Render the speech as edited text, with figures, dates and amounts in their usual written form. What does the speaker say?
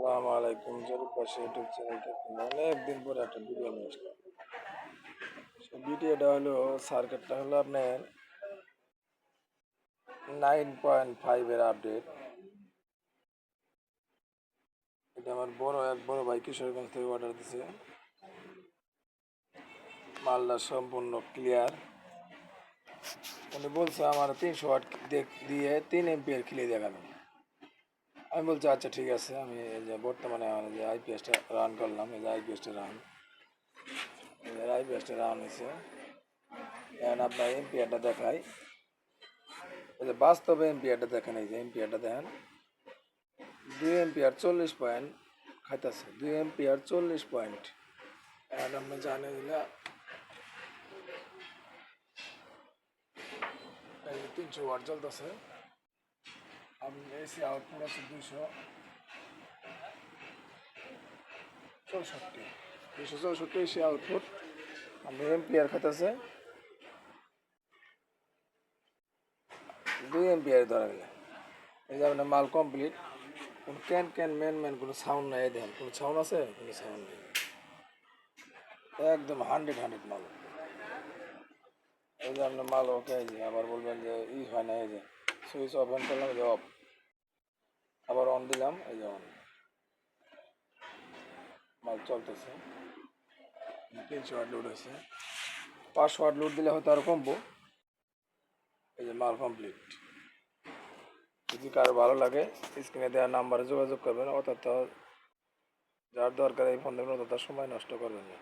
আসসালামু আলাইকুম। জরিপ বাসী ইউটিউব চ্যানেল থেকে অনেকদিন পরে একটা ভিডিও নিয়ে আসলাম। সেই ভিডিওটা হলো, সার্কিটটা হলো আপনার 9.5 এর আপডেট। এটা আমার এক বড় ভাই কিশোরগঞ্জ থেকে অর্ডার দিছে। মালটা সম্পূর্ণ ক্লিয়ার। উনি বলছে আমার 300 ওয়াট দিয়ে 3 এম্পিয়ার খিলে দেখাবেন। আমি বলছি আচ্ছা ঠিক আছে। আমি এই যে বর্তমানে আমার যে আইপিএসটা রান করলাম, এই যে আইপিএসটা রান হয়েছে। এখন আপনার এম্পিয়ারটা দেখাই। এই যে বাস্তবে এম্পিয়ারটা দেখেন, এই যে এম্পিয়ারটা দেখেন 2 এম্পিয়ার 40 পয়েন্ট খাইতেছে। 2 এম্পিয়ার 40 পয়েন্ট। এখন আপনি জানেন এই যে 300 ওয়াট জ্বলতেছে। আপনি এসি আউটপুট আছে 264 এসি আউটপুট। আপনি এম্পিয়ার খাইতেছে 2 এম্পিয়ার ধরা গেলে। এই যে আপনার মাল কমপ্লিট। কোনো মেন কোনো সাউন্ড নাই। দেখেন কোনো সাউন্ড আছে? কোনো সাউন্ড নেই। একদম 100 মাল। এই যে আপনার মাল ওকে। এই যে আবার বলবেন যে হয় না। এই যে সুইচ অফ অন করলাম, এই যে অফ, আবার অন দিলাম, এই যে অন। মাল চলতেছে। 300 ওয়াট লোড হয়েছে। 500 ওয়াট লোড দিলে হয়তো আরও কমবো। এই যে মাল কমপ্লিট। যদি কারো ভালো লাগে স্ক্রিনে দেওয়া নাম্বারে যোগাযোগ করবেন। অর্থাৎ যার দরকার এই ফোন দেবেন, অত সময় নষ্ট করবেন না।